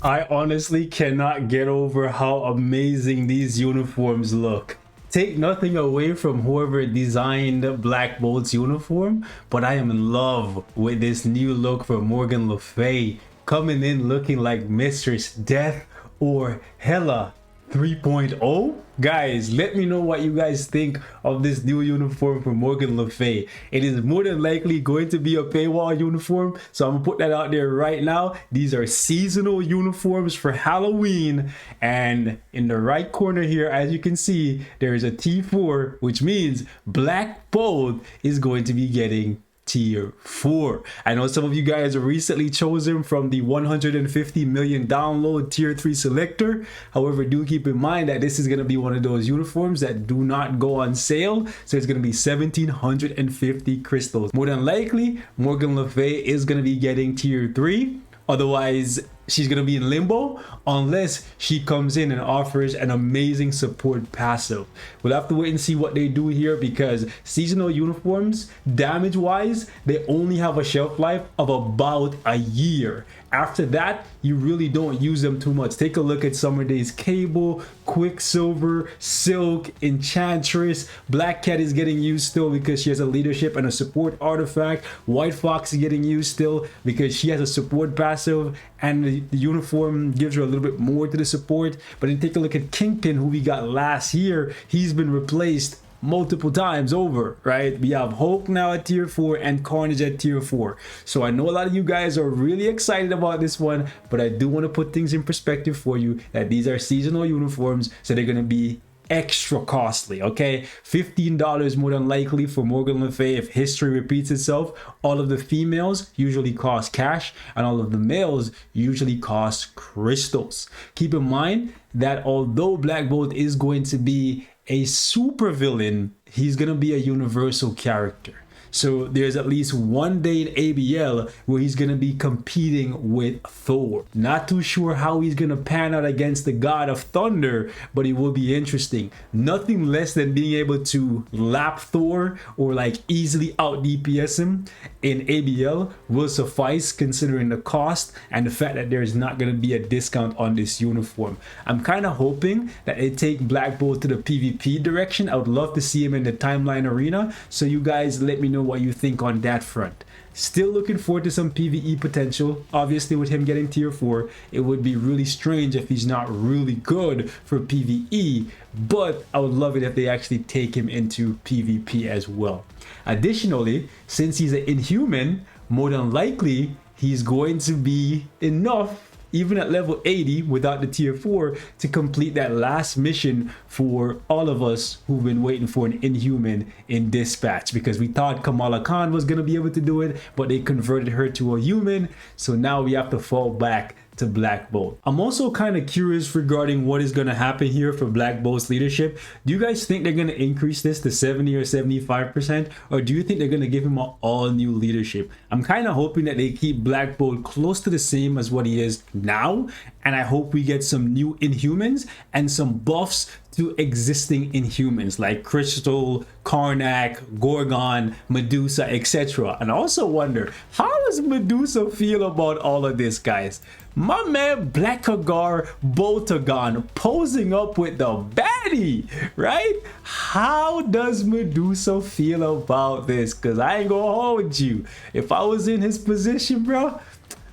I honestly cannot get over how amazing these uniforms look. Take nothing away from whoever designed Black Bolt's uniform, but I am in love with this new look for Morgan Le Fay, coming in looking like Mistress Death or Hela 3.0. Guys, let me know what you guys think of this new uniform for Morgan Le Fay. It is more than likely going to be a paywall uniform, so I'm gonna put that out there right now. These are seasonal uniforms for Halloween, and in the right corner here, as you can see, there is a T4, which means Black Bolt is going to be getting tier 4. I know some of you guys are recently chosen from the 150 million download tier 3 selector. However, do keep in mind that this is going to be one of those uniforms that do not go on sale, so it's going to be 1750 crystals. More than likely, Morgan Le Fay is going to be getting tier 3. Otherwise, she's going to be in limbo unless she comes in and offers an amazing support passive. We'll have to wait and see what they do here, because seasonal uniforms, damage wise, they only have a shelf life of about a year. After that, you really don't use them too much. Take a look at Summer Days Cable, Quicksilver, Silk, Enchantress. Black Cat is getting used still because she has a leadership and a support artifact. White Fox is getting used still because she has a support passive, and the uniform gives her a little bit more to the support. But then take a look at Kingpin, who we got last year. He's been replaced multiple times over, right? We have Hulk now at tier 4 and Carnage at tier 4. So I know a lot of you guys are really excited about this one, but I do want to put things in perspective for you that these are seasonal uniforms, so they're going to be extra costly. Okay, $15 more than likely for Morgan Le Fay if history repeats itself. All of the females usually cost cash, and all of the males usually cost crystals. Keep in mind that although Black Bolt is going to be a super villain, he's gonna be a universal character. So there's at least one day in ABL where he's going to be competing with Thor. Not too sure how he's going to pan out against the God of Thunder, but it will be interesting. Nothing less than being able to lap Thor or like easily out DPS him in ABL will suffice, considering the cost and the fact that there is not going to be a discount on this uniform. I'm kind of hoping that they take Black Bolt to the PvP direction. I would love to see him in the timeline arena. So you guys let me know what you think on that front. Still looking forward to some PvE potential. Obviously, with him getting tier 4, it would be really strange if he's not really good for PvE, but I would love it if they actually take him into PvP as well. Additionally, since he's an Inhuman, more than likely he's going to be enough, even at level 80 without the tier 4, to complete that last mission for all of us who've been waiting for an Inhuman in Dispatch, because we thought Kamala Khan was going to be able to do it, but they converted her to a human, so now we have to fall back to Black Bolt. I'm also kind of curious regarding what is going to happen here for Black Bolt's leadership. Do you guys think they're going to increase this to 70 or 75%, or do you think they're going to give him an all new leadership? I'm kind of hoping that they keep Black Bolt close to the same as what he is now, and I hope we get some new Inhumans and some buffs to existing Inhumans like Crystal, Karnak, Gorgon, Medusa, etc. And I also wonder, how does Medusa feel about all of this, guys? My man Blackagar Boltagon posing up with the baddie, right? How does Medusa feel about this? Because I ain't gonna hold you. If I was in his position, bro,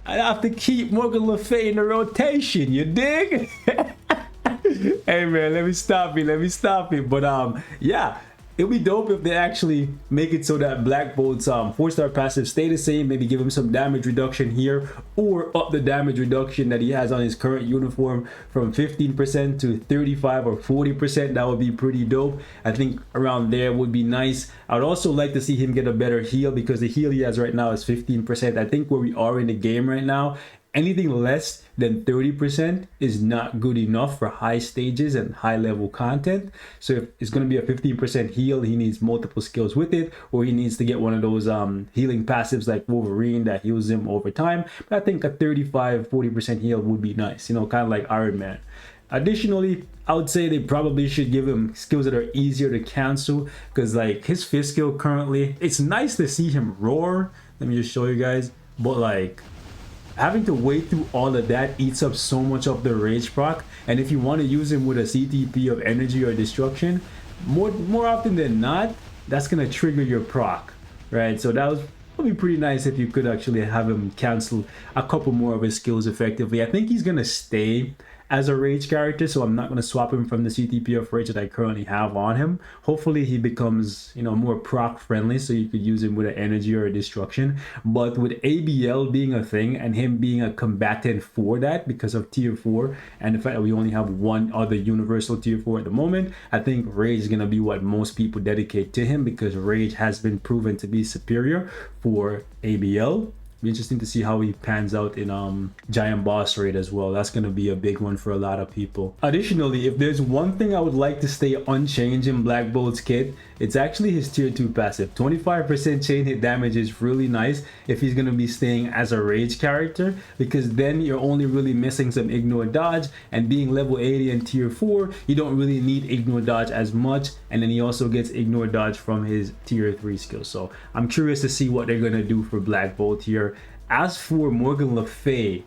I'd have to keep Morgan Le Fay in the rotation, you dig? Hey man, let me stop it. But yeah, it'll be dope if they actually make it so that Black Bolt's 4-star passive stay the same, maybe give him some damage reduction here, or up the damage reduction that he has on his current uniform from 15% to 35 or 40%. That would be pretty dope. I think around there would be nice. I would also like to see him get a better heal, because the heal he has right now is 15%. I think where we are in the game right now, anything less than 30% is not good enough for high stages and high level content. So if it's going to be a 15% heal, he needs multiple skills with it, or he needs to get one of those healing passives like Wolverine that heals him over time. But I think a 35-40% heal would be nice, you know, kind of like Iron Man. Additionally, I would say they probably should give him skills that are easier to cancel, because like his fifth skill currently, it's nice to see him roar. Let me just show you guys, but like having to wait through all of that eats up so much of the rage proc. And if you want to use him with a CTP of energy or destruction, more often than not, that's gonna trigger your proc, right? So that would be pretty nice if you could actually have him cancel a couple more of his skills effectively. I think he's gonna stay as a rage character, so I'm not going to swap him from the CTP of rage that I currently have on him. Hopefully he becomes, you know, more proc friendly, so you could use him with an energy or a destruction. But with ABL being a thing and him being a combatant for that because of tier 4 and the fact that we only have one other universal tier 4 at the moment, I think rage is going to be what most people dedicate to him, because rage has been proven to be superior for ABL. Be interesting to see how he pans out in giant boss raid as well. That's going to be a big one for a lot of people. Additionally, if there's one thing I would like to stay unchanged in Black Bolt's kit, it's actually his tier 2 passive. 25% chain hit damage is really nice if he's going to be staying as a rage character, because then you're only really missing some ignore dodge, and being level 80 and tier 4, you don't really need ignore dodge as much, and then he also gets ignore dodge from his tier 3 skill. So I'm curious to see what they're going to do for Black Bolt here. As for Morgan Le Fay,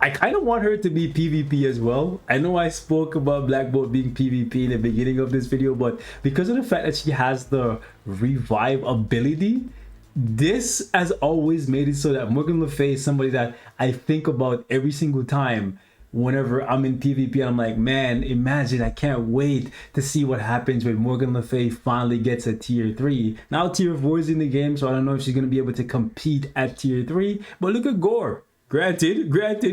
I kind of want her to be PvP as well. I know I spoke about Black Bolt being PvP in the beginning of this video, but because of the fact that she has the revive ability, this has always made it so that Morgan Le Fay is somebody that I think about every single time whenever I'm in PvP. And I'm like, man, imagine, I can't wait to see what happens when Morgan Le Fay finally gets a tier 3. Now tier 4 is in the game, so I don't know if she's going to be able to compete at tier 3. But look at Gore. Granted,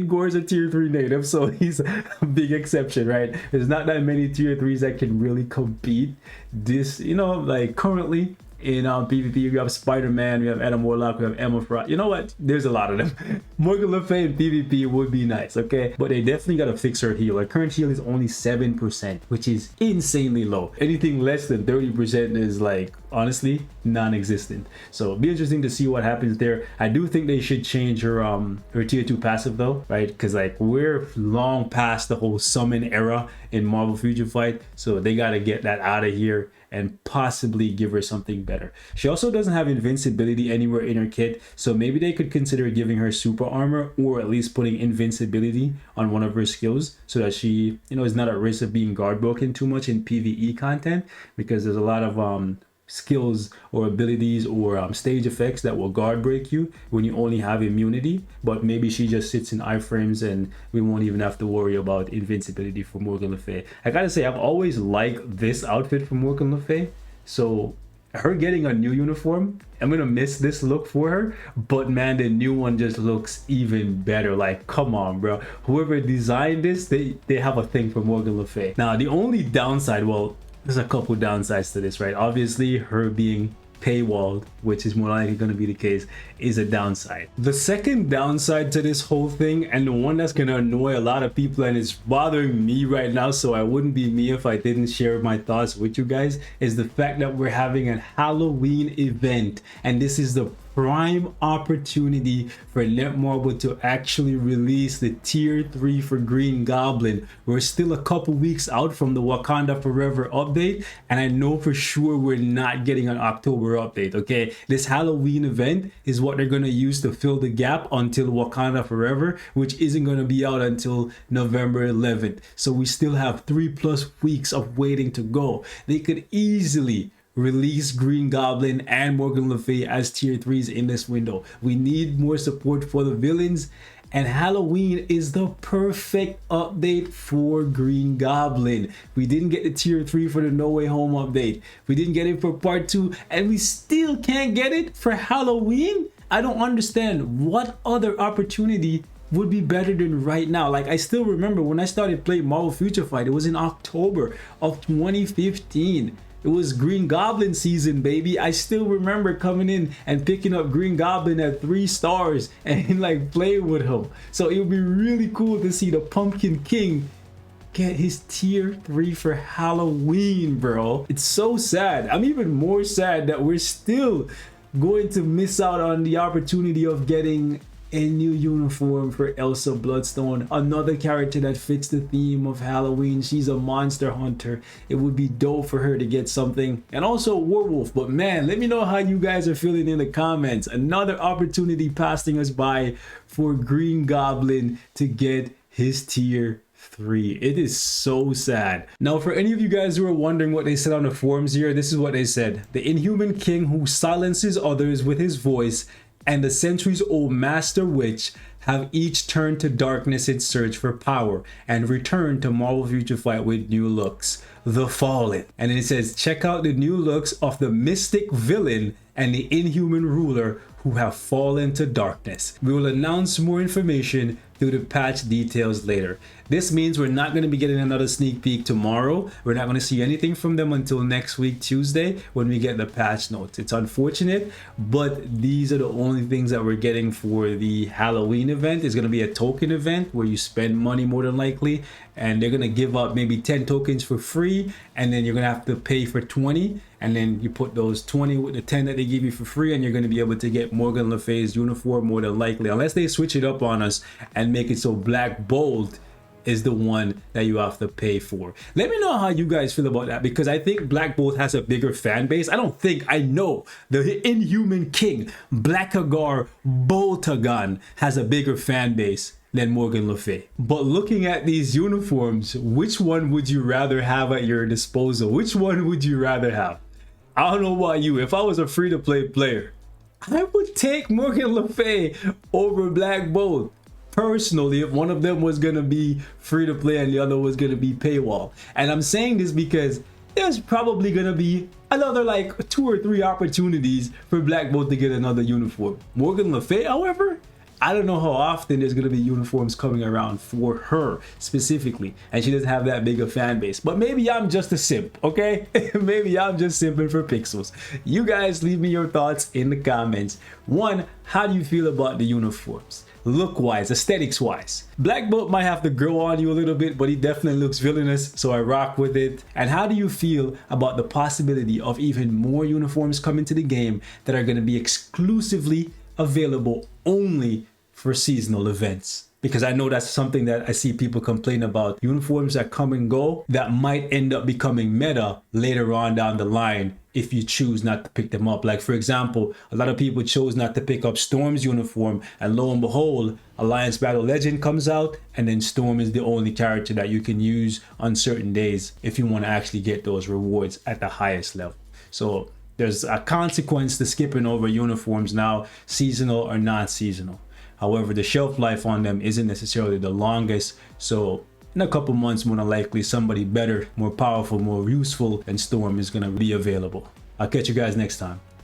Gore's a tier 3 native, so he's a big exception, right? There's not that many tier 3s that can really compete. This, you know, like currently in PvP, we have Spider-Man, we have Adam Warlock, we have Emma Frost. You know what? There's a lot of them. Morgan Le Fay in PvP would be nice, okay? But they definitely got to fix her heal. Her current heal is only 7%, which is insanely low. Anything less than 30% is like, honestly, non-existent. So it'll be interesting to see what happens there. I do think they should change her tier 2 passive though, right? Because like we're long past the whole summon era in Marvel Future Fight, so they got to get that out of here and possibly give her something better. She also doesn't have invincibility anywhere in her kit, so maybe they could consider giving her super armor, or at least putting invincibility on one of her skills so that she, you know, is not at risk of being guard broken too much in PvE content, because there's a lot of skills or abilities or stage effects that will guard break you when you only have immunity. But maybe she just sits in iframes and we won't even have to worry about invincibility for Morgan Le Fay. I gotta say, I've always liked this outfit for Morgan Le Fay, so her getting a new uniform, I'm gonna miss this look for her, but man, the new one just looks even better. Like, come on, bro, whoever designed this, they have a thing for Morgan Le Fay. Now the only downside, well, there's a couple downsides to this, right? Obviously, her being paywalled, which is more likely going to be the case, is a downside. The second downside to this whole thing, and the one that's going to annoy a lot of people and is bothering me right now, so I wouldn't be me if I didn't share my thoughts with you guys, is the fact that we're having a Halloween event, and this is the prime opportunity for Netmarble to actually release the tier 3 for Green Goblin. We're still a couple weeks out from the Wakanda Forever update, and I know for sure we're not getting an October update, okay? This Halloween event is what they're gonna use to fill the gap until Wakanda Forever, which isn't gonna be out until November 11th. So we still have 3+ weeks of waiting to go. They could easily release Green Goblin and Morgan Le Fay as tier 3s in this window. We need more support for the villains, and Halloween is the perfect update for Green Goblin. We didn't get the tier 3 for the No Way Home update. We didn't get it for part 2, and we still can't get it for Halloween? I don't understand what other opportunity would be better than right now. Like, I still remember when I started playing Marvel Future Fight, it was in October of 2015. It was Green Goblin season, baby. I still remember coming in and picking up Green Goblin at 3 stars and like playing with him. So it would be really cool to see the Pumpkin King get his tier 3 for Halloween, bro. It's so sad. I'm even more sad that we're still going to miss out on the opportunity of getting a new uniform for Elsa Bloodstone, another character that fits the theme of Halloween. She's a monster hunter. It would be dope for her to get something, and also werewolf. But man, let me know how you guys are feeling in the comments. Another opportunity passing us by for Green Goblin to get his tier 3. It is so sad. Now, for any of you guys who are wondering what they said on the forums here, this is what they said. The inhuman king who silences others with his voice and the centuries-old master witch have each turned to darkness in search for power and returned to Marvel Future Fight with new looks. The Fallen. And then it says, check out the new looks of the mystic villain and the inhuman ruler who have fallen to darkness. We will announce more information through the patch details later. This means we're not going to be getting another sneak peek tomorrow. We're not going to see anything from them until next week, Tuesday, when we get the patch notes. It's unfortunate, but these are the only things that we're getting for the Halloween event. It's going to be a token event where you spend money more than likely, and they're going to give up maybe 10 tokens for free, and then you're going to have to pay for 20, and then you put those 20 with the 10 that they give you for free, and you're going to be able to get Morgan Le Fay's uniform more than likely, unless they switch it up on us and make it so Black Bolt is the one that you have to pay for. Let me know how you guys feel about that, because I think Black Bolt has a bigger fan base. I know the Inhuman King, Blackagar Boltagon, has a bigger fan base than Morgan Le Fay. But looking at these uniforms, which one would you rather have at your disposal? Which one would you rather have? I don't know about you. If I was a free-to-play player, I would take Morgan Le Fay over Black Bolt. Personally, if one of them was gonna be free to play and the other was gonna be paywall. And I'm saying this because there's probably gonna be another like 2 or 3 opportunities for Black Bolt to get another uniform. Morgan Le Fay, however, I don't know how often there's gonna be uniforms coming around for her specifically, and she doesn't have that big a fan base. But maybe I'm just a simp, okay? Maybe I'm just simping for pixels. You guys leave me your thoughts in the comments. 1, how do you feel about the uniforms? Look wise, aesthetics wise. Black Bolt might have to grow on you a little bit, but he definitely looks villainous, so I rock with it. And how do you feel about the possibility of even more uniforms coming to the game that are going to be exclusively available only for seasonal events? Because I know that's something that I see people complain about. Uniforms that come and go that might end up becoming meta later on down the line if you choose not to pick them up. Like, for example, a lot of people chose not to pick up Storm's uniform, and lo and behold, Alliance Battle Legend comes out, and then Storm is the only character that you can use on certain days if you want to actually get those rewards at the highest level. So there's a consequence to skipping over uniforms now, seasonal or non-seasonal. However, the shelf life on them isn't necessarily the longest, so in a couple months, more than likely, somebody better, more powerful, more useful than Storm is going to be available. I'll catch you guys next time.